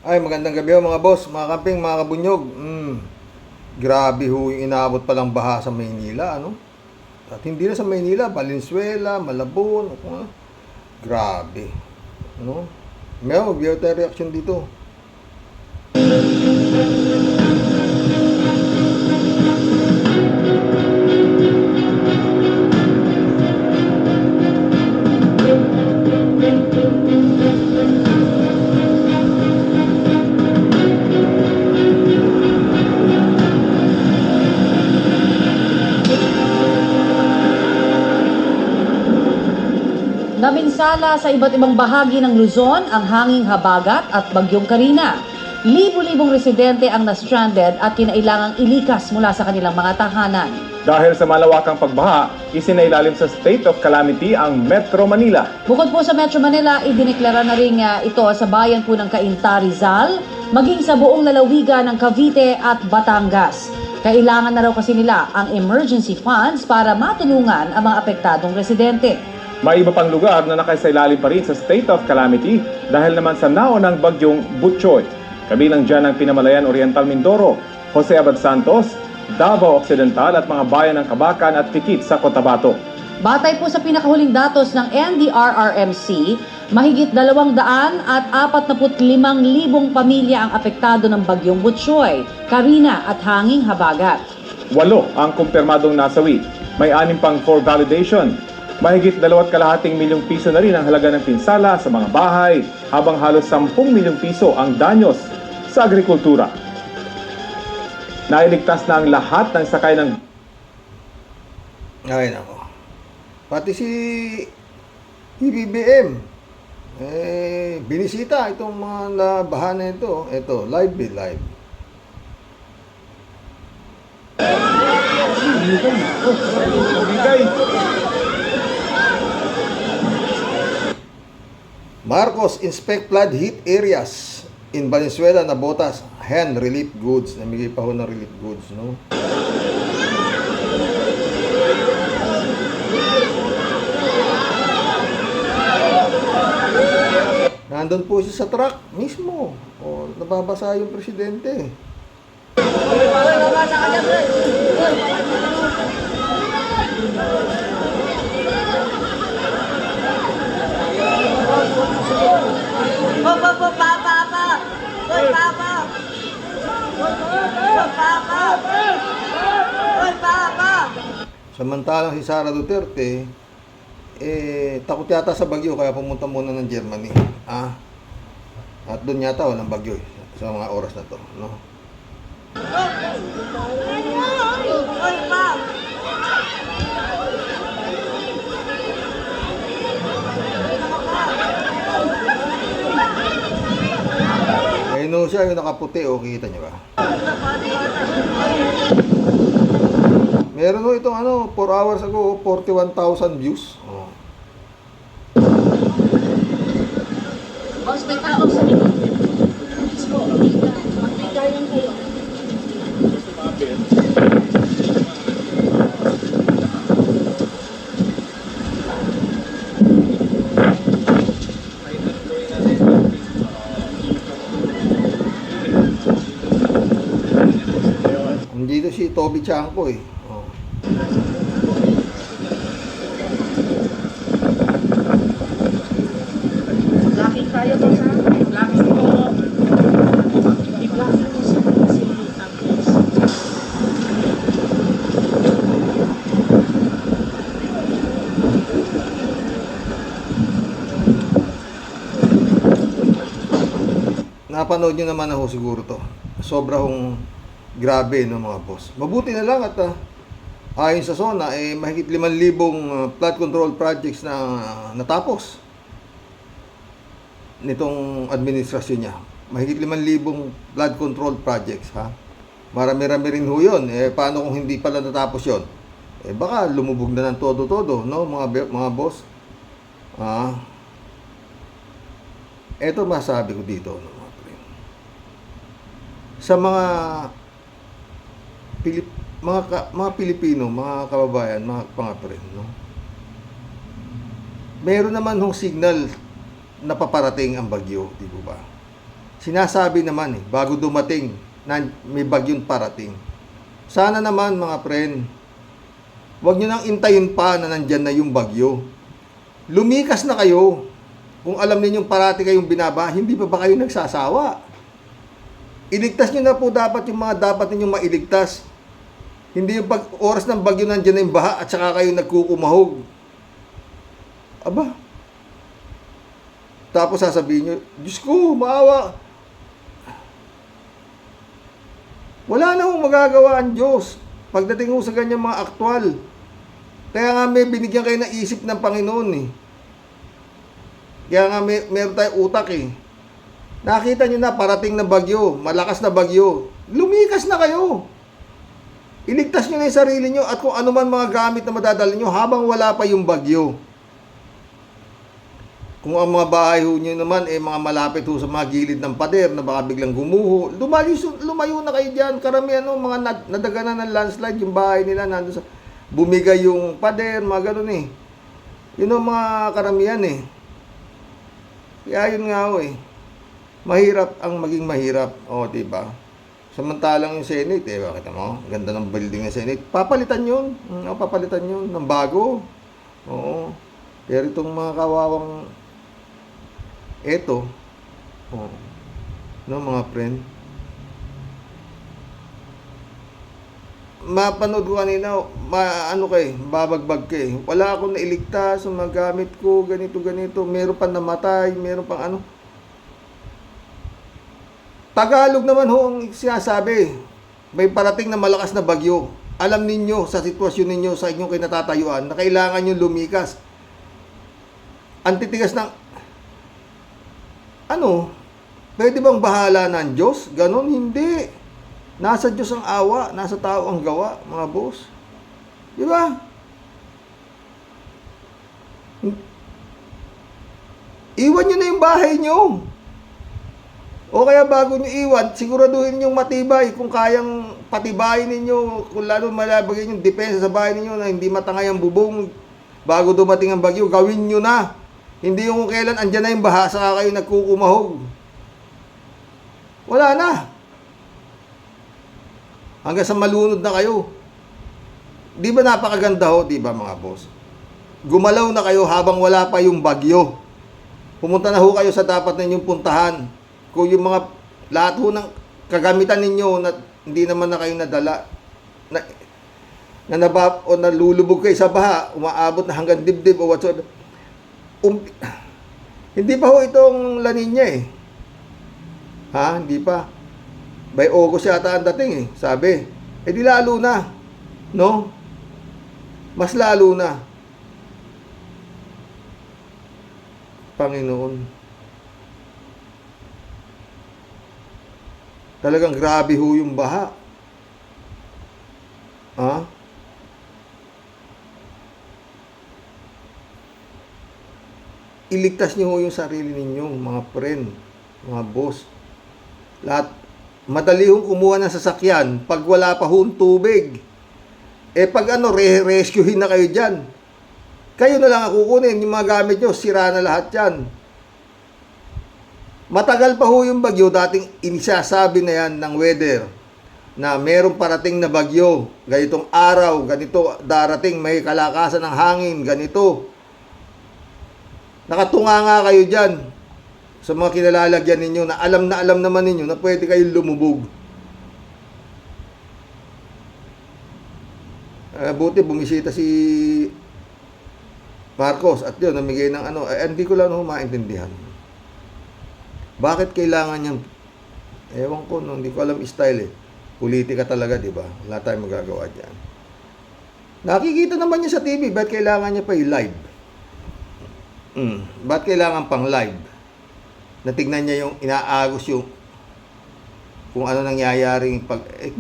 Ay, magandang gabi ho mga boss, mga kamping, mga kabunyog. Grabe ho yung inaabot palang baha sa Maynila, ano? At hindi na sa Maynila, Valenzuela, Malabon, ano? Grabe, ano? May magbiyaw tayo reaction dito. Naminsala sa iba't ibang bahagi ng Luzon ang hanging habagat at bagyong Karina. Libo-libong residente ang na-stranded at kinailangang ilikas mula sa kanilang mga tahanan. Dahil sa malawakang pagbaha, isinailalim sa state of calamity ang Metro Manila. Bukod po sa Metro Manila, idineklara na rin ito sa bayan po ng Cainta, Rizal, maging sa buong lalawigan ng Cavite at Batangas. Kailangan na raw kasi nila ang emergency funds para matulungan ang mga apektadong residente. May iba pang lugar na nakaisailalim pa rin sa state of calamity dahil naman sa naunang bagyong Butchoy. Kabilang dyan ang Pinamalayan Oriental Mindoro, Jose Abad Santos, Davao Occidental at mga bayan ng Kabakan at Tikit sa Cotabato. Batay po sa pinakahuling datos ng NDRRMC, mahigit 245,000 pamilya ang apektado ng bagyong Butchoy, Karina at hanging habagat. 8 ang kumpirmadong nasawi. May 6 pang for validation. Mahigit 2.5 milyong piso na rin ang halaga ng pinsala sa mga bahay, habang halos 10 milyong piso ang danyos sa agrikultura. Nailigtas na ang lahat ng sakay ng... Ay, nako. Pati si PBBM, binisita itong mga nabaha na ito. Ito, live. Bigay. Marcos inspect flood hit areas in Valenzuela, Nabotas, hand relief goods. Namigay pa ho ng relief goods, no? Nandun po siya sa truck mismo. O, nababasa yung presidente. Samantalang si Sara Duterte, takot yata sa bagyo kaya pumunta muna ng Germany. At doon yata walang bagyo sa mga oras na to, no? Ayun siya, yung nakaputi, kita niyo ba? Meron ho itong 4 hours ago, 41,000 views. Boss, may tao sa likod. Mismo, magbigayan kayo. Nandito si Toby Chanko Blocking tayo to sa blocking ito. I-blocking mo si Tapos. Napanood nyo naman na ho siguro to. Sobrang grabe, no, mga boss. Mabuti na lang at ayon sa SONA, mahigit 5,000 flood control projects na natapos nitong administrasyon niya. Mahigit 5,000 flood control projects, ha? Marami-rami rin ho yun. Paano kung hindi pala natapos yun? Baka lumubog na ng todo-todo, no, mga boss? Eto masabi ko dito, no, mga pre. Sa mga Pilipino, mga kababayan, mga pre, no? Meron naman hong signal na paparating ang bagyo, di ba? sinasabi naman bago dumating na may bagyong parating. Sana naman mga friend, huwag nyo nang intayin pa na nandyan na yung bagyo. Lumikas na kayo. Kung alam ninyong parati kayong binaba, hindi pa ba kayo nagsasawa? Iligtas nyo na po dapat yung mga dapat ninyong mailigtas. Hindi yung pag oras ng bagyo nandyan na yung baha at saka kayo nagkukumahog. Aba. Tapos sasabihin nyo, Diyos ko, maawa. Wala na hong magagawa ang Diyos pagdating ho sa ganyang mga aktwal. Kaya nga may binigyan kayo ng isip ng Panginoon Kaya nga meron tayong utak Nakita nyo na parating na bagyo, malakas na bagyo. Lumikas na kayo. Iligtas nyo na yung sarili nyo at kung ano man mga gamit na madadala nyo habang wala pa yung bagyo. Kung ang mga bahay ho nyo naman mga malapit ho sa mga gilid ng pader na baka biglang gumuho, lumayo na kayo dyan. Karamihan mga nadaganan ng landslide yung bahay nila nandun sa bumigay yung pader, mga ganun Yun ang mga karamihan Kaya yun nga mahirap ang maging mahirap. Diba? Samantalang yung Senate, bakit mo? Ganda ng building ng Senate. Papalitan yun. Papalitan yun ng bago. Oo. Pero itong mga kawawang mga friend. Mapanood ko kanina, babagbag wala akong nailigtas sa mga gamit ko, ganito. Meron pa namatay, meron pang Tagalog naman ho ang sinasabi. May parating na malakas na bagyo. Alam ninyo sa sitwasyon ninyo sa inyong kinatatayuan na kailangan nyo lumikas. Ang titigas ng pwede bang bahala ng Diyos? Ganon, hindi. Nasa Diyos ang awa, nasa tao ang gawa, mga boss. Di ba? Iwan nyo na yung bahay nyo. O kaya bago nyo iwan, siguraduhin ninyong matibay kung kayang patibayin ninyo, kung lalo malabagay yung depensa sa bahay ninyo na hindi matangay ang bubong bago dumating ang bagyo, gawin nyo na. Hindi yung kung kailan andyan na yung baha, saka kayo nagkukumahog. Wala na. Hanggang sa malunod na kayo. Di ba napakaganda di ba mga boss? Gumalaw na kayo habang wala pa yung bagyo. Pumunta na kayo sa dapat ninyong puntahan. Kung yung mga lahat ng kagamitan ninyo na hindi naman na kayo nadala o nalulubog kayo sa baha, umaabot na hanggang dibdib o whatsoever. Hindi pa itong La Nina hindi pa. By August yata ang dating sabi. Di lalo na. No? Mas lalo na. Panginoon. Talagang grabe ho yung baha. Iligtas niyo ho yung sarili ninyo, mga friend, mga boss. Lahat, madali hong kumuha ng sasakyan pag wala pa hong tubig. Pag rescuehin na kayo dyan. Kayo na lang kukunin, yung mga gamit nyo, sira na lahat yan. Matagal pa ho yung bagyo, dating inisasabi na yan ng weather na merong parating na bagyo, ganitong araw, ganito darating, may kalakasan ng hangin, ganito. Nakatunga nga kayo dyan sa mga kinalalagyan ninyo na alam naman ninyo na pwede kayong lumubog. Buti bumisita si Marcos at yun, namigay ng hindi ko lang maintindihan. Bakit kailangan niyang, ewan ko, hindi ko alam style Politika talaga, di ba? Wala tayong magagawa dyan. Nakikita naman niya sa TV, ba't kailangan niya pa i-live? Ba't kailangan pang live? Natignan niya yung inaagos yung kung ano nangyayari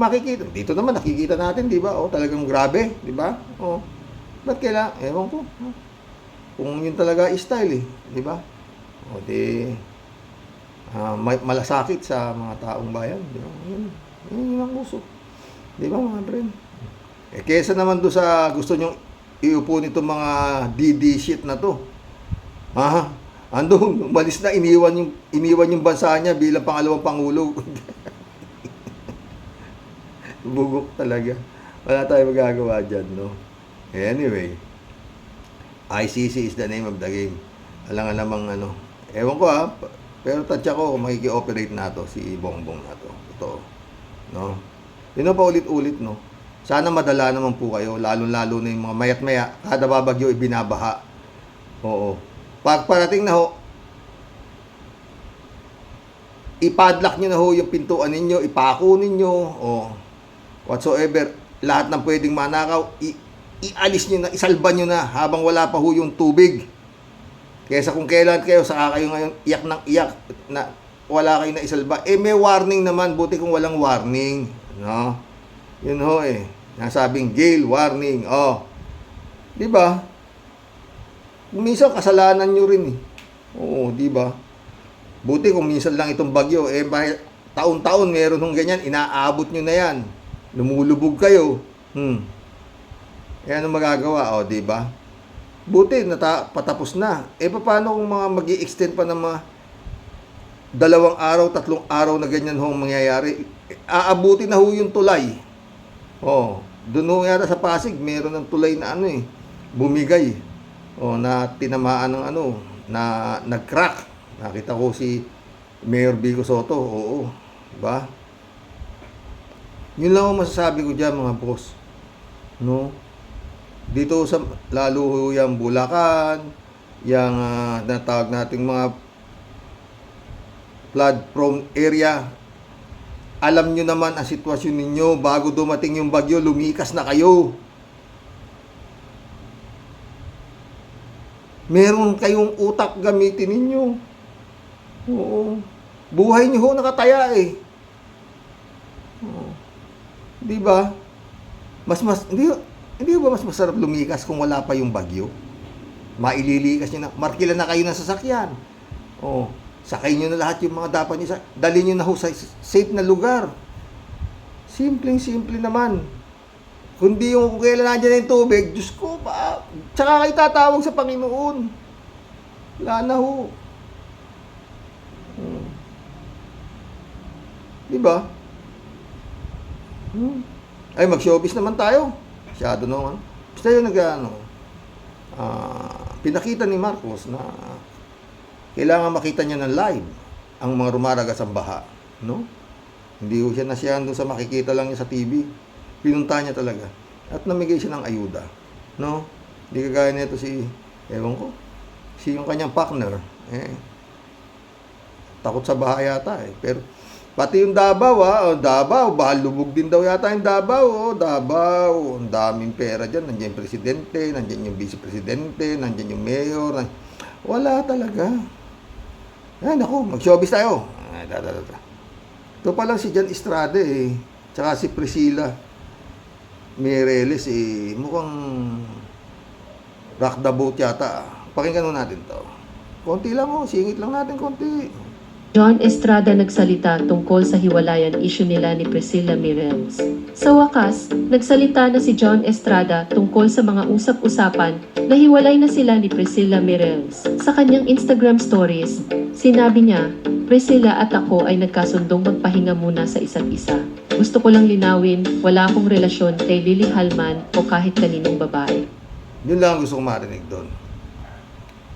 makikita. Dito naman nakikita natin, di ba? Talagang grabe, di ba? Ba't kailangan? Ewan ko. Kung yun talaga style di ba? Malasakit sa mga taong bayan, di ba? Yun ang gusto. Di ba mga friend? Kesa naman doon sa gusto nyong iupo nito mga DD shit na to. Andun, umalis na, iniwan yung bansa niya bilang pangalawang pangulo. Bugok talaga. Wala tayong magagawa dyan, no? Anyway, ICC is the name of the game. Alam nga namang ano. Ewan ko ha, pero tatya ko kung makiki-operate na to, si Bongbong na to. Ito, no? Yun na pa ulit-ulit, no? Sana madala naman po kayo, lalo-lalo na yung mga mayat-maya, kada babagyo ibinabaha. Oo. Pag parating na ho, ipadlock nyo na ho yung pintuan ninyo, ipako ninyo, o whatsoever, lahat ng pwedeng manakaw, ialis nyo na, isalba nyo na habang wala pa ho yung tubig. Kesa kung kailan kayo, saka kayo ngayon iyak ng iyak na wala kayo na isalba. Eh may warning naman, buti kung walang warning. No? Yun ho eh. Nasabing jail warning. Oh. Di ba? Minsan kasalanan nyo rin eh. Oo, di ba? Buti kung minsan lang itong bagyo, eh taon-taon meron ng ganyan, inaabot nyo na yan. Lumulubog kayo. Eh ano magagawa? O, di ba? Buti, patapos na. Eh paano kung mga mag-i-extend pa ng mga 2 araw, 3 araw na ganyan hong mangyayari? Aabuti na ho yung tulay. Oh, doon ho yata sa Pasig, meron ng tulay na ano eh, bumigay. Oh, na tinamaan ng ano, na nag-crack. Nakita ko si Mayor Vico Soto. Oo, diba? Yun lang ang masasabi ko dyan mga boss. No? Dito sa lalo yung Bulacan, yung natawag nating mga flood prone area. Alam nyo naman ang sitwasyon ninyo, bago dumating yung bagyo, lumikas na kayo. Meron kayong utak gamitin ninyo. Oo. Buhay nyo ho nakataya eh. Oo. Di ba? Hindi ba mas masarap lumikas kung wala pa yung bagyo? Maililikas nyo na. Markila na kayo ng sasakyan. Oo. Sakay nyo na lahat yung mga dapat nyo. Dali nyo na ho sa safe na lugar. Simpleng-simple naman. Kundi yung kung kailan nandiyan yung tubig, Diyos ko, tsaka kayo tatawag sa Panginoon. Wala na ho. Diba? Ay, mag-showbiz naman tayo. Masyado naman. Basta yun pinakita ni Marcos na kailangan makita niya ng live ang mga rumaragas ang baha. No? Hindi ko siya nasiyahan doon sa makikita lang niya sa TV. Pinunta niya talaga. At namigay siya ng ayuda. No? Hindi kagaya nito ewan ko, yung kanyang partner. Takot sa baha yata eh. Pero, pati yung Davao Davao, bahal lubog din daw yata yung Davao. Davao, ang daming pera dyan. Nandiyan yung presidente, nandiyan yung vice-presidente, nandiyan yung mayor. Wala talaga. Ay, naku, mag-showbiz tayo. Ito pa lang si Jan Estrada eh. Tsaka si Priscilla Mireles eh, mukhang rock the boat yata. Pakinggan natin to. Konti lang singit lang natin konti. John Estrada nagsalita tungkol sa hiwalayan issue nila ni Priscilla Mireles. Sa wakas, nagsalita na si John Estrada tungkol sa mga usap-usapan na hiwalay na sila ni Priscilla Mireles. Sa kanyang Instagram stories, sinabi niya, "Priscilla at ako ay nagkasundong magpahinga muna sa isa't isa. Gusto ko lang linawin, wala akong relasyon kay Lily Halman o kahit kaninong babae." Yun lang gusto ko marinig doon.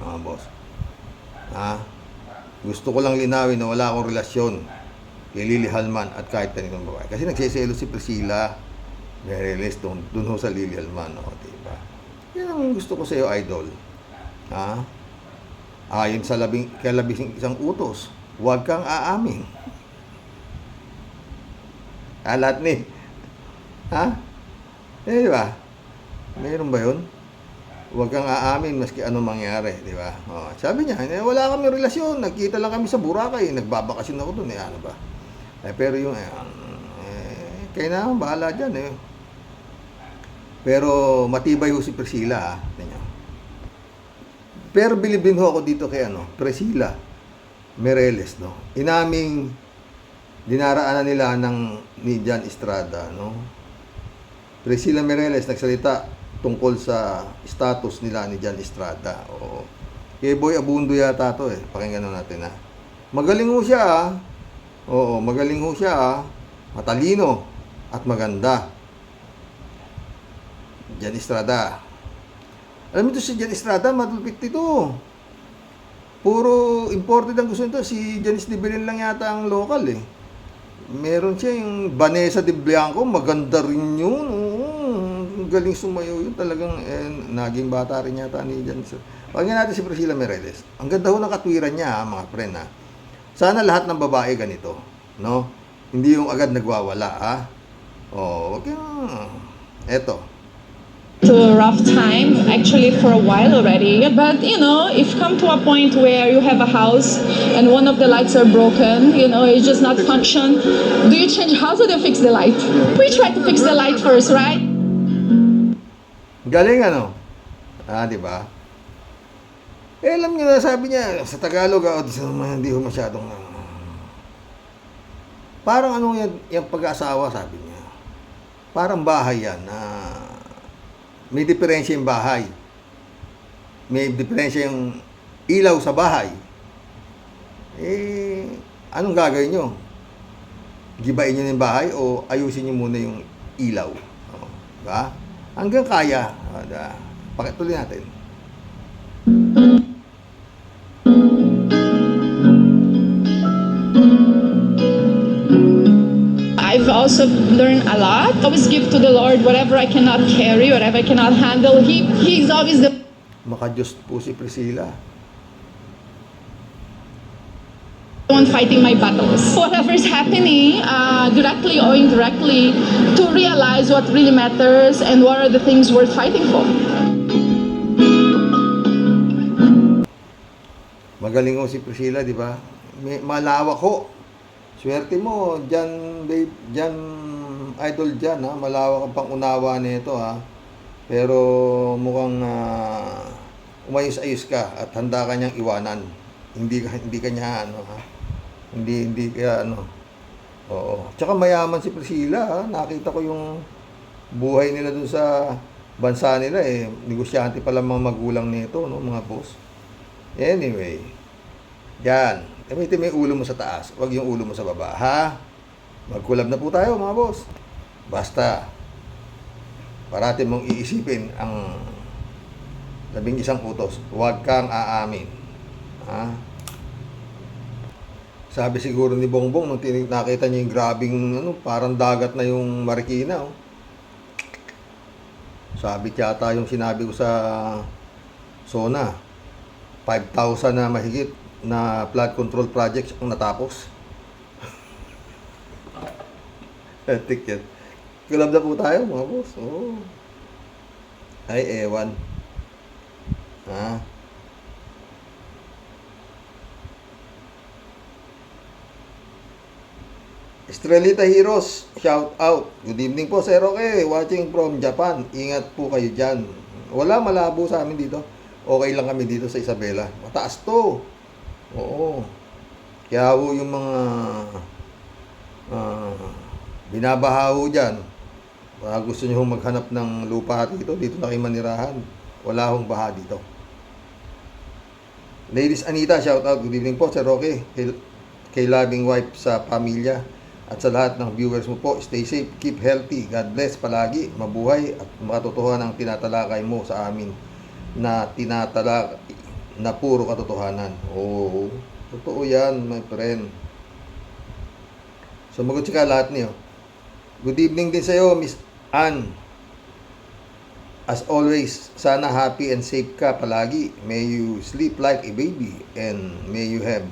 Mga boss. Gusto ko lang linawin na wala akong relasyon kay Lily Halman at kahit kaninong babae. Kasi nagsiselo si Priscilla Mireles doon ho sa Lily Halman. Diba? Yan ang gusto ko sa iyo, idol. Ayon sa labing isang utos, huwag kang aamin. Lahat ni. Diba? Mayroon ba yun? Huwag kang aamin maski anong mangyari, di ba? Sabi niya, wala kami relasyon, nagkita lang kami sa Boracay, nagbabakasyon ako doon, ano ba? Pero yung, kayo na, bahala dyan, eh. Pero matibay ho si Priscilla, Pero bilibin ho ako dito kay Priscilla Mireles, no? Inaming dinaraanan nila ni Jan Estrada, no? Priscilla Mireles nagsalita tungkol sa status nila ni Jan Estrada. Kay Boy Abundo yata to eh. Pakinggan natin ha. Magaling ho siya ha. Oo, magaling ho siya ha. Matalino at maganda. Jan Estrada. Alam mo ito si Jan Estrada, matulpit ito. Puro imported ang gusto nito. Si Janice de Belen lang yata ang local eh. Meron siya yung Vanessa de Bianco, maganda rin yun. Oo, galing sumayo yun. Talagang naging bata rin yata ni Janice. Pakinggan natin si Priscilla Mireles. Ang ganda ho ng katwiran niya ha, mga friend ha. Sana lahat ng babae ganito, no? Hindi yung agad nagwawala ha. Oh, wag yung eto. To a rough time, actually for a while already. But you know, if come to a point where you have a house and one of the lights are broken, you know, it's just not function, do you change house or do you fix the light? We try to fix the light first, right? Galing ano? Di ba? Alam niyo na, sabi niya, sa Tagalog, hindi ho masyadong, parang ano yung pag-aasawa, sabi niya. Parang bahay yan, may diferensya yung bahay. May diferensya yung ilaw sa bahay. Anong gagawin nyo? Gibain nyo yung bahay o ayusin nyo muna yung ilaw? Diba? Hanggang kaya. Pakituloy natin. I've also learned a lot. Always give to the Lord whatever I cannot carry, whatever I cannot handle. He's always the Maka-Diyos po si Priscilla. one fighting my battles. Whatever's happening, directly or indirectly, to realize what really matters and what are the things worth fighting for. Magaling ho si Priscilla, di ba? Malawak ho. Swerte mo, dyan, babe, dyan, idol dyan, ha? Malawak ang pangunawa nito, ha? Pero mukhang umayos-ayos ka at handa ka niyang iwanan. Hindi ka niya, ha? Hindi ka, Oo. Tsaka mayaman si Priscilla, ha? Nakita ko yung buhay nila dun sa bansa nila, eh. Negosyante pala mga magulang nito, no? Mga boss. Anyway, yan. Gamitin mo yung ulo mo sa taas, wag yung ulo mo sa baba, ha? Mag-collab na po tayo, mga boss. Basta, parati mong iisipin ang 11 utos. Huwag kang aamin. Ha? Sabi siguro ni Bongbong, nung nakita niya yung grabing, parang dagat na yung Marikina, oh. Sabi yata yung sinabi ko sa SONA, 5,000 na mahigit na flood control projects ang natapos. Etik yan. Kulab na po tayo, mga boss. Oh. Ay, ewan. Ha? Estrelita Heroes, shout out. Good evening po, Sir Roque. Watching from Japan. Ingat po kayo dyan. Wala, malabo sa amin dito. Okay lang kami dito sa Isabela. Mataas to. Oo. Kaya ho yung mga binabaha ho dyan. Gusto nyo maghanap ng lupa dito na kayo manirahan. Wala hong baha dito. Ladies Anita, shout out. Good evening po, Sir Roque. Kay loving wife sa pamilya. At sa lahat ng viewers mo po, stay safe, keep healthy. God bless palagi, mabuhay at makatotohanan ang tinatalakay mo sa amin na tinatalakay na puro katotohanan. Oo, totoo yan, my friend. Sumagot siya lahat niyo. Good evening din sa iyo, Miss Ann. As always, sana happy and safe ka palagi. May you sleep like a baby and may you have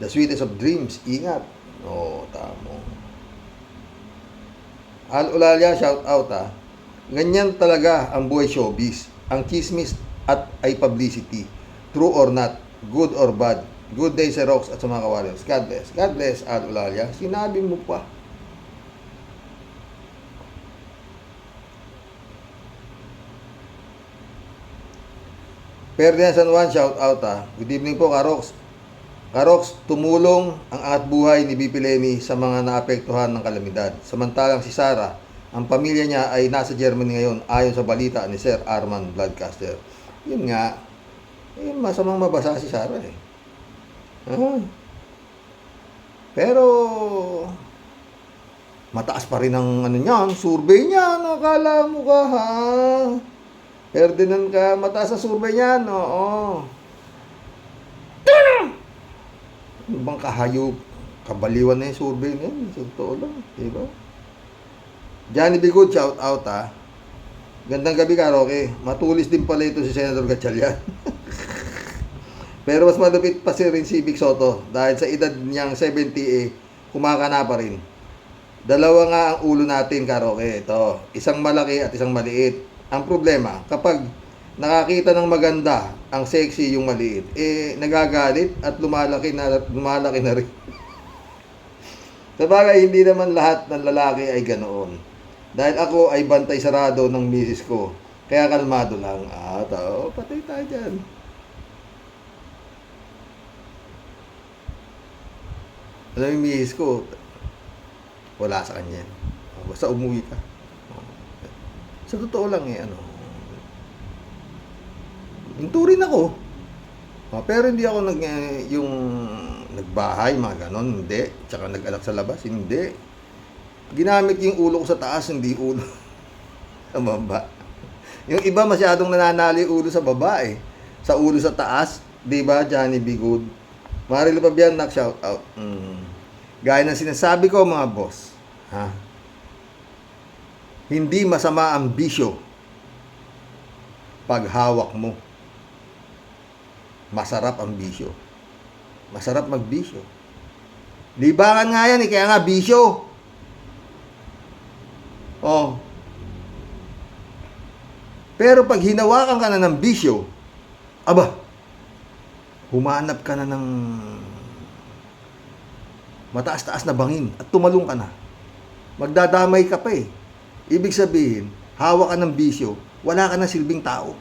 the sweetest of dreams. Ingat. Oo, tamo. Al Ulalia, shout out ha. Ganyan talaga ang buhay showbiz. Ang chismis at ay publicity. True or not, good or bad. Good day sa Rox at sa mga ka-warriors. God bless. God bless, Al Ulalia. Sinabi mo pa. Ferdinand San Juan, shout out ha. Good evening po, Karox. Karox, tumulong ang angat buhay ni BP Lenny sa mga naapektuhan ng kalamidad. Samantalang si Sarah, ang pamilya niya ay nasa Germany ngayon ayon sa balita ni Sir Arman Bloodcaster. Yun nga, Eh, masamang mabasa si Sara eh. Ah. Pero, mataas pa rin ang ano niyan, survey niya, akala mo ka ha. Ferdinand ka, mataas ang survey niyan, oo. Ano bang kahayop? Kabaliwan na yung survey niyan, sa totoo lang, diba? Johnny B. Good, shout out ha. Gandang gabi ka, Roque. Matulis din pala ito si Senator Gatchalian. Pero mas malupit pa si rin si Vic Soto dahil sa edad niyang 70 kumakana pa rin. Dalawa nga ang ulo natin, Karoke. Ito, isang malaki at isang maliit. Ang problema, kapag nakakita ng maganda, ang sexy yung maliit, nagagalit at lumalaki na rin. Sabagay, hindi naman lahat ng lalaki ay ganoon. Dahil ako ay bantay sarado ng misis ko. Kaya kalmado lang. Patay tayo dyan. Alam yung misis ko, wala sa kanya. Basta umuwi ka. Sa totoo lang Inturin ako. Pero hindi ako yung nagbahay, mga ganon. Hindi. Tsaka nag-alak sa labas. Hindi. Ginamit yung ulo ko sa taas, hindi ulo sa baba. Yung iba masyadong nananali ulo sa baba eh. Sa ulo sa taas. Diba, Johnny B. Good? Marilo Pabian, shout out. Gaya ng sinasabi ko, mga boss. Hindi masama ang bisyo pag hawak mo. Masarap ang bisyo. Masarap magbisyo. Libangan nga yan kaya nga bisyo. Pero pag hinawakan ka na ng bisyo, humanap ka na ng mataas-taas na bangin at tumalong ka na. Magdadamay ka pa eh. Ibig sabihin, hawak ka ng bisyo, wala ka na silbing tao.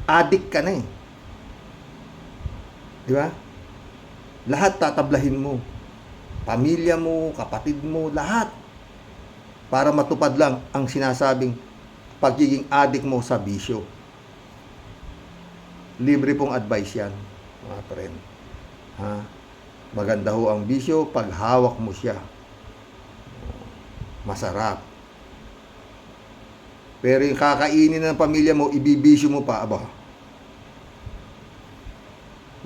Addict ka na eh. Di ba? Lahat tatablahin mo. Pamilya mo, kapatid mo, lahat. Para matupad lang ang sinasabing pagiging addict mo sa bisyo. Libre pong advice yan, mga friend. Maganda ho ang bisyo pag hawak mo siya. Masarap. Pero yung kakainin ng pamilya mo, ibibisyo mo pa,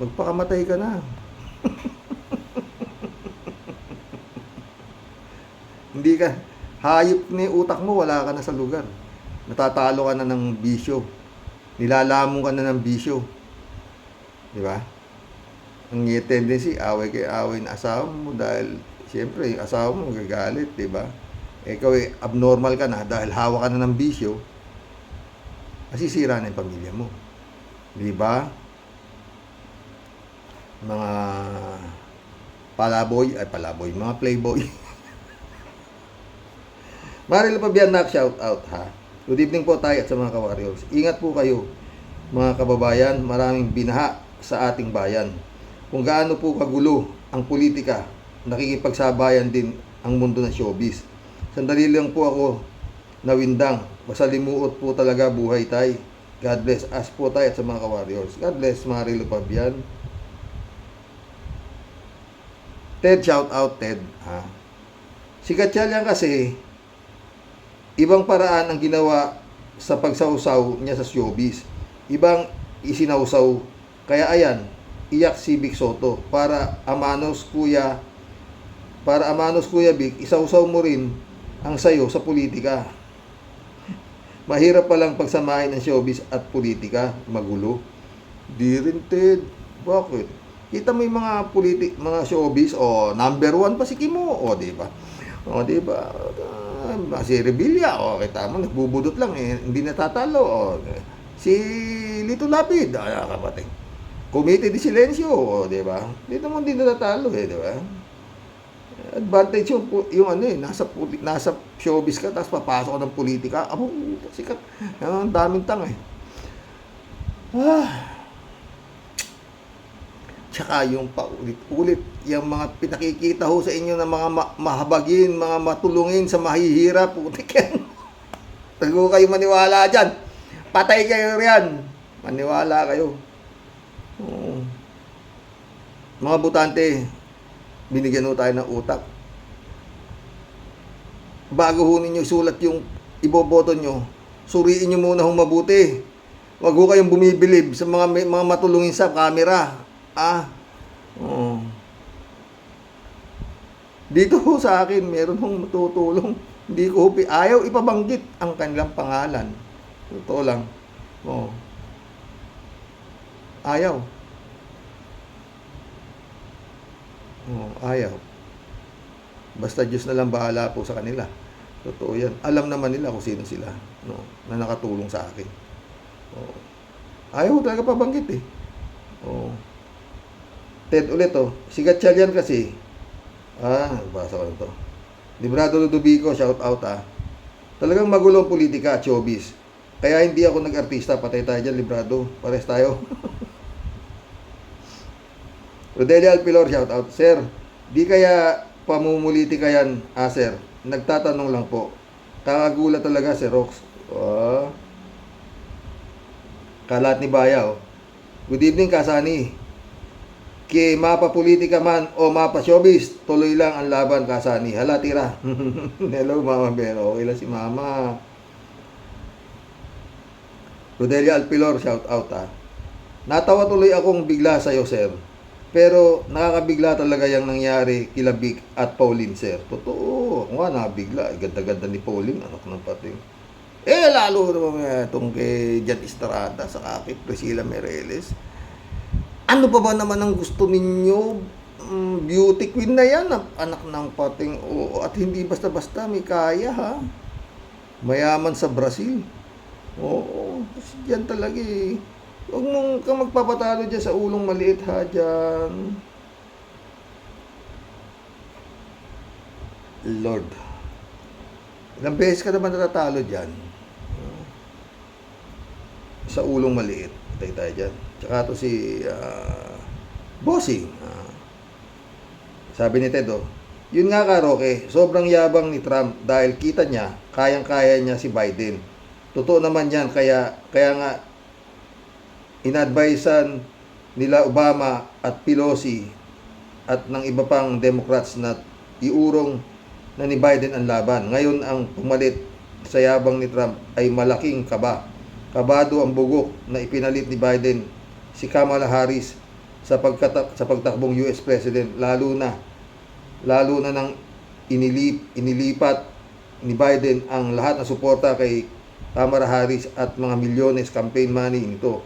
magpakamatay ka na. Hindi ka, hayop ni utak mo, wala ka na sa lugar. Natatalo ka na ng bisyo. Nilalamong ka na ng bisyo. Di ba? Ang tendency, away kay away na asawa mo dahil, siyempre, yung asawa mo magagalit, di ba? Ikaw abnormal ka na dahil hawak ka na ng bisyo, masisira na yung pamilya mo. Di ba? Mga palaboy, mga playboy. Marilo Pabian, shout out ha. Good evening po tayo at sa mga ka-warriors. Ingat po kayo, mga kababayan, maraming binaha sa ating bayan. Kung gaano po kagulo ang politika, nakikipagsabayan din ang mundo ng showbiz. Sandali lang po ako nawindang. Masalimuot po talaga buhay tayo. God bless us po tayo at sa mga ka-warriors. God bless, Marilo Pabian. Ted, shout out Ted. Si Gatchalian kasi, ibang paraan ang ginawa sa pagsawsaw niya sa showbiz. Ibang isinawsaw. Kaya ayan, iyak si Vic Soto. Para amanos kuya Vic, isawsaw mo rin ang sayo sa politika. Mahirap palang pagsamahin ng showbiz at politika. Magulo. Di rin, Ted. Bakit? Kita mo yung mga showbiz, number 1 pa si Kimo, di ba? Di ba? Si Revilla, kita mo, nagbubudot lang, hindi natatalo, Si Lito Lapid, kapatid. Committee di Silencio, di ba? Hindi naman din natatalo, di ba? Advantage yung nasa showbiz ka, tapos papasok ka ng politika, sikat. Ang daming tanga eh. Tsaka yung paulit-ulit, yung mga pinakikita ho sa inyo ng mga mahabagin, mga matulungin sa mahihirap, putik yan. Tago kayo maniwala dyan. Patay kayo riyan. Maniwala kayo. Oo. Mga butante, binigyan ho tayo ng utak. Bago ho ninyo isulat yung iboboto nyo, suriin nyo muna hong mabuti. Huwag ho kayong bumibilib sa mga matulungin sa camera. Oo. Dito ho sa akin, meron hong matutulong. Hindi ko ayaw ipabanggit ang kanilang pangalan. Totoo lang. Oo. Ayaw. Ayaw. Basta Diyos na lang bahala po sa kanila. Totoo yan. Alam naman nila kung sino sila, no, na nakatulong sa akin. Ayaw talaga pabanggit eh. Ted ulit Si Gatchalian kasi. Basa ko lang to. Librado Ludovico, shout out Talagang magulong politika, showbiz. Kaya hindi ako nag-artista, patay tayo dyan, Librado. Pares tayo. Rodelia Alpilor, shout out. Sir, di kaya pamumulitika yan, sir? Nagtatanong lang po. Kakagulat talaga si Rox. Kalat ni Baya, Good evening, Kasani. Kay mapa politika man o mapa showbiz, tuloy lang ang laban, Kasani. Hala, tira. Hello, Mama Bero. Okay lang si Mama. Rodelia Alpilor, shout out Natawa tuloy akong bigla sa'yo, sir. Pero nakakabigla talaga yung nangyari kila Vic at Pauline, sir. Totoo. Ako nga nakabigla. Ganda-ganda ni Pauline. Anak ng pating. Lalo naman itong kay Jan Estrada sa kay Priscilla Mireles. Ano pa ba naman ang gusto ninyo? Beauty queen na yan. Anak ng pating. At hindi basta-basta. May kaya, ha? Mayaman sa Brazil. Yan talaga eh. Huwag mong ka magpapatalo dyan sa ulong maliit, ha, dyan. Lord. Ilang beses ka naman natatalo dyan. Sa ulong maliit. Patay tayo dyan. Tsaka to si Bossing. Sabi ni Ted, yun nga ka, Roque, sobrang yabang ni Trump dahil kita niya, kayang-kaya niya si Biden. Totoo naman yan, kaya nga, inadvisean nila Obama at Pelosi at ng iba pang Democrats na iurong na ni Biden ang laban. Ngayon ang pumalit sa yabang ni Trump ay malaking kaba. Kabado ang bugok na ipinalit ni Biden si Kamala Harris sa pagtakbong US President, lalo na nang inilipat ni Biden ang lahat ng suporta kay Kamala Harris at mga milyones campaign money nito.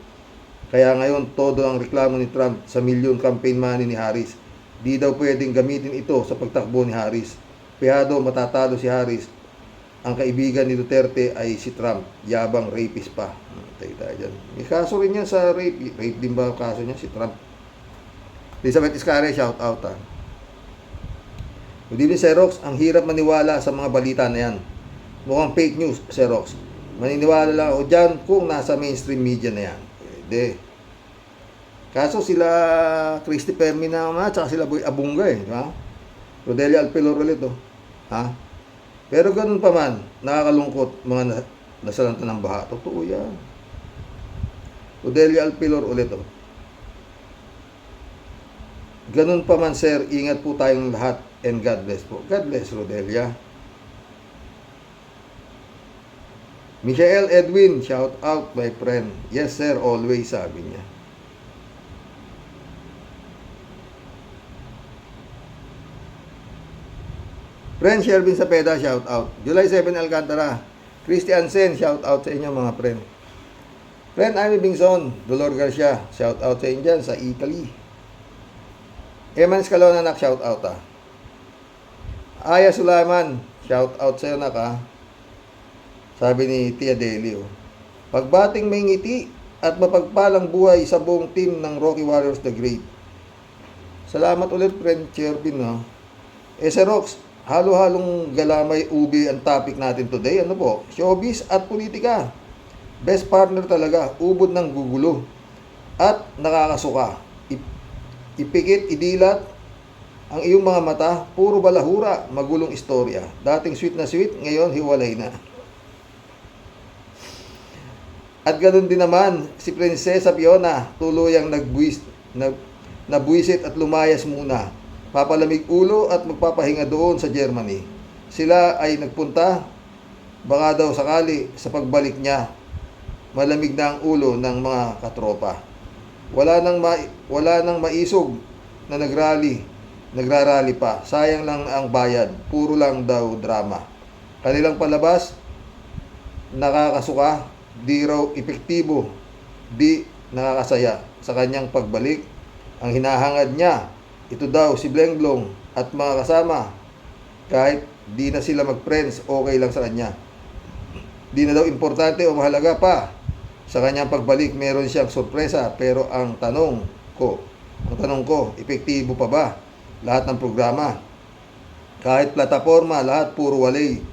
Kaya ngayon, todo ang reklamo ni Trump sa milyon campaign money ni Harris. Di daw pwedeng gamitin ito sa pagtakbo ni Harris. Piyado matatalo si Harris. Ang kaibigan ni Duterte ay si Trump. Yabang rapist pa. Tayo dyan. May kaso rin yan sa rape. Rape din ba ang kaso niya? Si Trump. Elizabeth Iscare, shout out Good evening, Xerox. Ang hirap maniwala sa mga balita na yan. Mukhang fake news, Xerox. Maniniwala lang ako dyan kung nasa mainstream media na yan. Pwede. Kaso sila Christy Permi na tsaka sila Boy Abunga di ba? Rodelia Alpilor ulit Pero ganun pa man, nakakalungkot mga nasalanta ng baha. Totoo yan. Rodelia Alpilor ulit Ganun pa man, sir, ingat po tayong lahat and God bless po. God bless, Rodelia. Michael Edwin, shout out my friend. Yes sir, always, sabi niya. Friend Shelvin Sapeda, shout out. July 7 Alcantara. Christian Sen, shout out sa inyo mga friend. Friend Amy Bingson, Dolor Garcia, shout out sa inyo dyan sa Italy. Eman Escalona, nak, shout out Aya Sulaiman, shout out sa iyo, nak, Sabi ni Tia Delio, pagbating may ngiti at mapagpalang buhay sa buong team ng Rocky Warriors the Great. Salamat ulit, friend Chervin. Sir Rox, halo-halong galamay ubi ang topic natin today. Ano po? Showbiz at politika. Best partner talaga, ubod ng gugulo. At nakakasuka. Ipikit, idilat ang iyong mga mata, puro balahura, magulong istorya. Dating sweet na sweet, ngayon hiwalay na. At ganoon din naman, si Prinsesa Fiona, tuluyang nabwisit at lumayas muna. Papalamig ulo at magpapahinga doon sa Germany. Sila ay nagpunta, baka daw sakali sa pagbalik niya, malamig na ang ulo ng mga katropa. Wala nang maisog na nagrarally pa. Sayang lang ang bayad. Puro lang daw drama. Kanilang palabas, nakakasuka, di raw epektibo, di nakakasaya. Sa kanyang pagbalik, ang hinahangad niya, ito daw si Blenglong at mga kasama. Kahit di na sila mag-friends, okay lang sa kanya. Di na daw importante o mahalaga pa. Sa kanyang pagbalik, meron siyang sorpresa. Pero ang tanong ko, epektibo pa ba lahat ng programa? Kahit plataforma, lahat puro walay.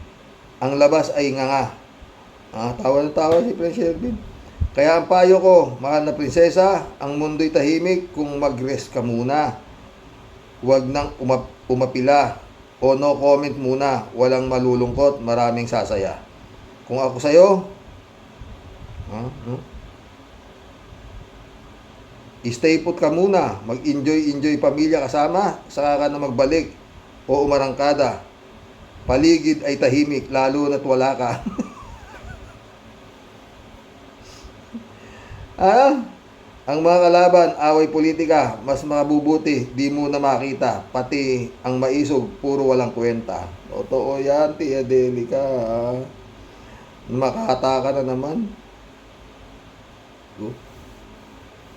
Ang labas ay nganga. Tawa na tawa si Prince Shelby. Kaya ang payo ko, mahal na prinsesa, ang mundo'y tahimik kung mag-rest ka muna. Huwag nang umapila o no comment muna. Walang malulungkot, maraming sasaya. Kung ako sa'yo, stay put ka muna. Mag-enjoy pamilya kasama, saka ka na magbalik o umarangkada. Paligid ay tahimik, lalo na't wala ka. Ang mga kalaban, away politika, mas makabubuti, di mo na makita. Pati ang maisog, puro walang kwenta. Totoo yan, Tia Delica. Makata ka na naman.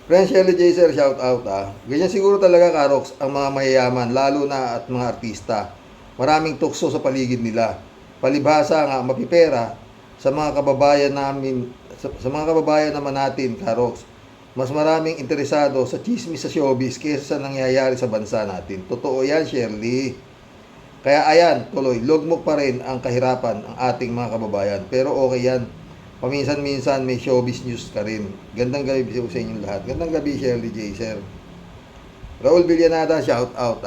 Friend Shelly Jaser, shout out Ganyan siguro talaga, Karoks, ang mga mayayaman, lalo na at mga artista. Maraming tukso sa paligid nila. Palibhasa nga mapipera sa mga kababayan namin, sa mga kababayan naman natin, Karoks. Mas maraming interesado sa chismis sa showbiz kaysa sa nangyayari sa bansa natin. Totoo yan, Shirley. Kaya ayan, tuloy, lugmok pa rin ang kahirapan ng ating mga kababayan. Pero okay yan. Paminsan-minsan may showbiz news ka rin. Gandang gabi sa inyong lahat. Gandang gabi, Shirley Jaser. Raul Villanada, shout out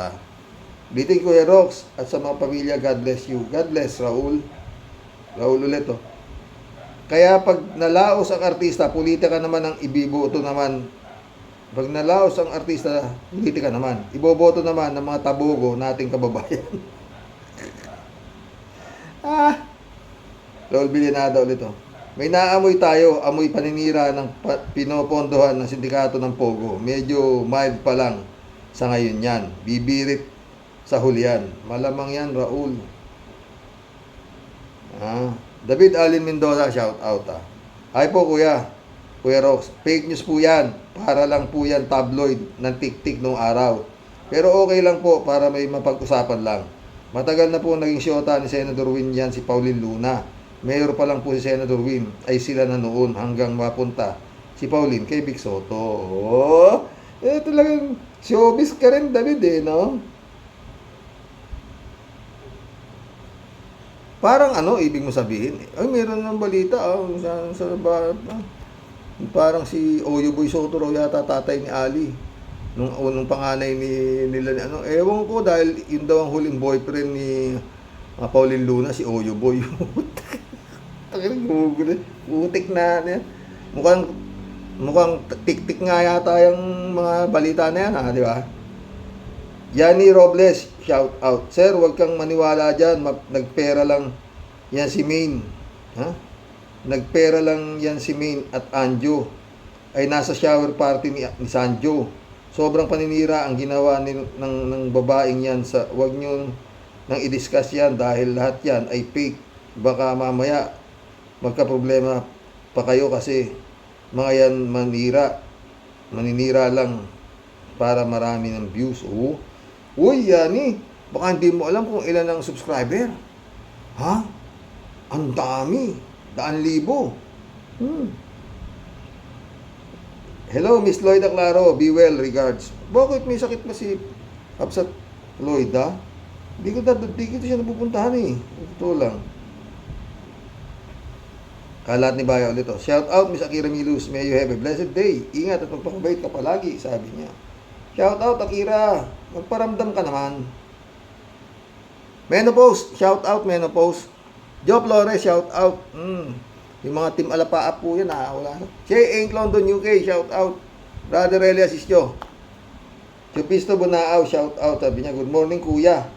Greeting Kuya Rox at sa mga pamilya, God bless you. God bless, Raul. Raul ulit, Kaya pag nalaos ang artista, politika naman ang ibiboto naman. Pag nalaos ang artista, politika naman. Iboboto naman ng mga tabogo nating kababayan. Raul Villanada ulit, May naamoy tayo, amoy paninira ng pinopondohan ng sindikato ng Pogo. Medyo mild pa lang sa ngayon yan. Bibirit sa hulihan. Malamang yan, Raul. David Alin Mendoza, shout out Ay po, Kuya Rox, fake news po yan. Para lang po yan tabloid ng tik-tik nung araw. Pero okay lang po para may mapag-usapan lang. Matagal na po naging syota ni Senator Win yan si Pauline Luna. Mayor pa lang po si Senator Win. Ay sila na noon hanggang mapunta si Pauline kay Vic Soto. Talagang showbiz ka rin, David, no? Parang ibig mo sabihin? Ay, meron ng balita, parang si Oyo Boy Soto raw yata tatay ni Ali. Nung panganay nila, ewan ko, dahil yun daw ang huling boyfriend ni Pauline Luna, si Oyo Boy. Utik na yan. Mukhang tik-tik nga yata yung mga balita na yan, di ba? Yanni Robles, shout out. Sir, huwag kang maniwala dyan. Nagpera lang yan si Maine. Nagpera lang yan si Maine at Anjo. Ay nasa shower party ni Sanjo. Sobrang paninira ang ginawa ng babaeng yan. Huwag nyo nang i-discuss yan dahil lahat yan ay fake. Baka mamaya magka-problema pa kayo kasi mga yan maninira lang para marami ng views. Uy, Yani, baka hindi mo alam kung ilan ang subscriber. Ang dami. 100,000. Hello, Miss Lloyd Aclaro. Be well, regards. Bakit may sakit pa si Absat Lloyd, Hindi ko siya napupuntahan, Ito lang. Kalat ni Baya ulit, Shout out, Miss Akira Milus. May you have a blessed day. Ingat at magpakabait ka palagi, sabi niya. Shout out, Akira. Magparamdam ka naman. Menopause. Shout out, Menopause. Joe Flores, shout out. Yung mga team Alapaa po yan, wala na. Che Ink London UK, shout out. Brother Eli Asisio. Chupisto Bunaaw, shout out. Sabi niya, good morning kuya.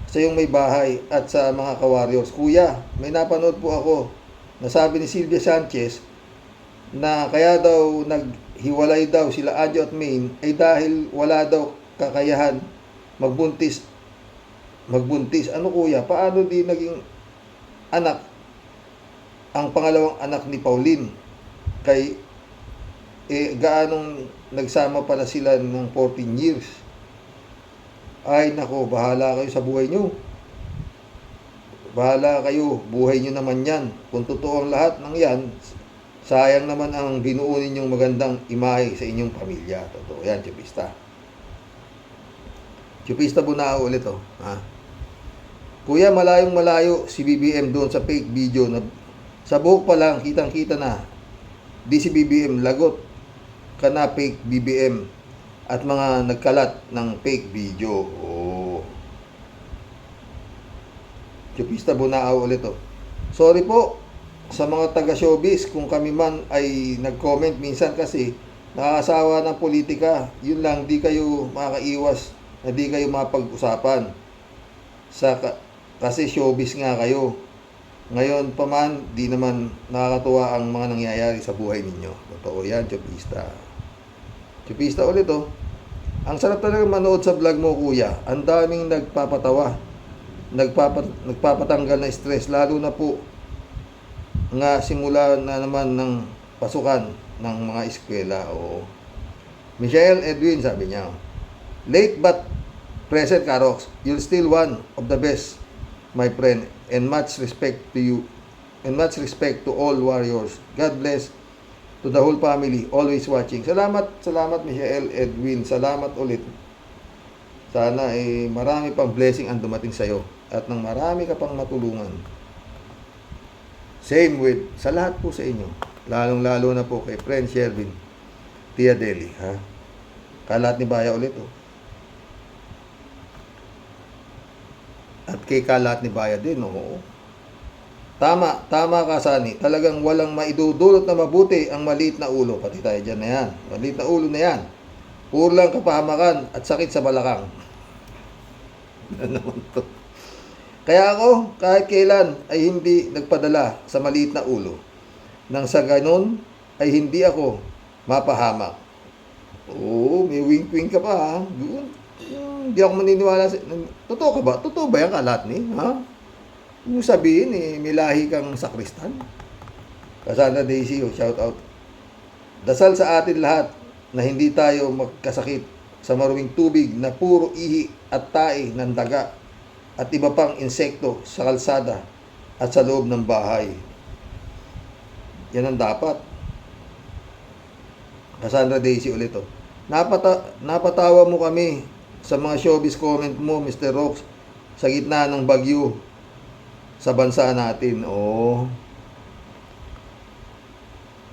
Sa yung may bahay at sa mga ka-warriors. Kuya, may napanood po ako. Nasabi ni Sylvia Sanchez na kaya daw naghiwalay daw sila Adjo at Maine ay dahil wala daw kakayahan magbuntis. Ano kuya? Paano di naging anak ang pangalawang anak ni Pauline? Kay gaanong nagsama pala sila ng 14 years? Ay nako, bahala kayo sa buhay nyo. Bahala kayo, buhay nyo naman yan. Kung totoo ang lahat ng yan, sayang naman ang binuo ninyong magandang imahe sa inyong pamilya. Totoo yan, Chupista. Chupista Bunao ulit, oh. Ha? Kuya, malayong malayo si BBM doon sa fake video na sa buhok pa lang, kitang-kita na. Di si BBM, lagot ka na fake BBM at mga nagkalat ng fake video. Oh. Chupista Bunao ulit, oh. Sorry po sa mga taga-showbiz kung kami man ay nag-comment minsan kasi nakakasawa ng politika. Yun lang, di kayo makakaiwas na di kayo mapag-usapan. Kasi showbiz nga kayo. Ngayon pa man, di naman nakakatuwa ang mga nangyayari sa buhay ninyo. Totoo yan, Chupista. Chupista ulit, oh. Ang sarap talaga manood sa vlog mo, kuya. Ang daming nagpapatawa. Nagpapatanggal na stress. Lalo na po nga simula na naman ng pasukan ng mga eskwela. Oo. Michelle Edwin, sabi niya, late but present, Karox. You're still one of the best, my friend, and much respect to you, and much respect to all warriors. God bless to the whole family, always watching. Salamat, Michelle Edwin. Salamat ulit. Sana marami pang blessing ang dumating sa'yo at nang marami ka pang matulungan. Same with sa lahat po sa inyo. Lalong-lalo na po kay friend Sherwin Tia Deli, ha? Kalat ni Baya ulit, oh. At kay Kalat ni Baya din, oo. Tama ka, Sani. Talagang walang maidudulot na mabuti ang maliit na ulo. Pati tayo dyan na yan. Maliit na ulo na yan. Puro lang kapahamakan at sakit sa balakang. Ano naman to? Kaya ako, kahit kailan ay hindi nagpadala sa maliit na ulo. Nang sa ganon, ay hindi ako mapahamak. Oo, may wink-wink ka pa, ha? Hindi ako maniniwala sa... Totoo ka ba? Totoo ba yan, Kalat ni? Ha? Yung sabihin, may lahi kang sakristan. Kasana Daisy, shout out. Dasal sa atin lahat na hindi tayo magkasakit sa maruming tubig na puro ihi at tae ng daga at iba pang insekto sa kalsada at sa loob ng bahay. Yan ang dapat. Cassandra Daisy ulit, oh. Napatawa mo kami sa mga showbiz comment mo, Mr. Rox, sa gitna ng bagyo sa bansa natin. Oh.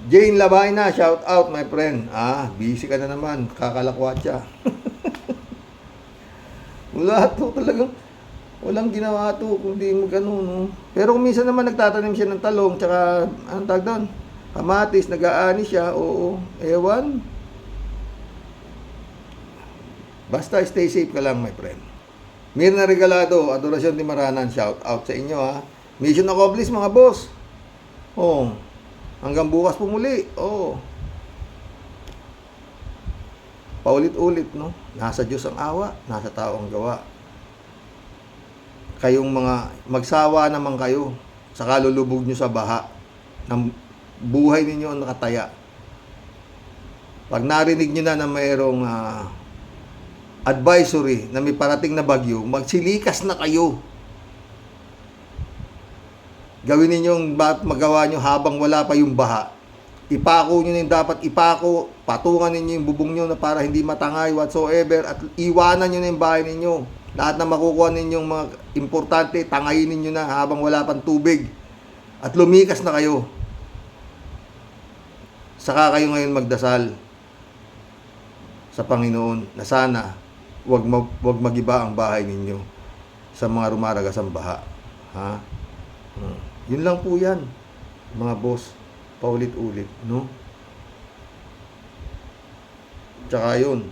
Jane Labayna, shout out, my friend. Busy ka na naman. Kakalakwatsa. Wala to, talagang walang ginawa to, kundi magano, no. Pero kung minsan naman nagtatanim siya ng talong, tsaka, anong tawag doon? Kamatis, nag-aani siya, oo. Ewan. Basta stay safe ka lang, my friend. Mirna Regalado, Adorasyon de Maranan, shout out sa inyo, ha. Mission accomplished, mga boss. Oh. Hanggang bukas po muli. Oh. Paulit-ulit, no? Nasa Diyos ang awa, nasa tao ang gawa. Kayong mga magsawa naman kayo sa kalulubog nyo sa baha ng buhay ninyo ang nakataya. Pag narinig nyo na mayroong advisory na may parating na bagyo, magsilikas na kayo. Gawin ninyo yung magawa nyo habang wala pa yung baha. Ipako nyo yung dapat ipako, patungan ninyo yung bubong nyo na para hindi matangay whatsoever at iwanan nyo na yung bahay ninyo. Lahat na makukuha ninyong mga importante, tangayin ninyo na habang wala pang tubig. At lumikas na kayo. Saka kayo ngayon magdasal sa Panginoon na sana wag magiba ang bahay ninyo sa mga rumaragas ang baha. Ha? Yun lang po yan. mga boss, paulit-ulit, no? Tsaka yun,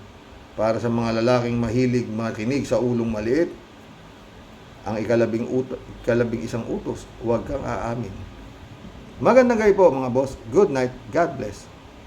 para sa mga lalaking mahilig makinig sa ulong maliit, ang ikalabing isang utos, huwag kang aamin. Magandang gabi po mga boss. Good night. God bless.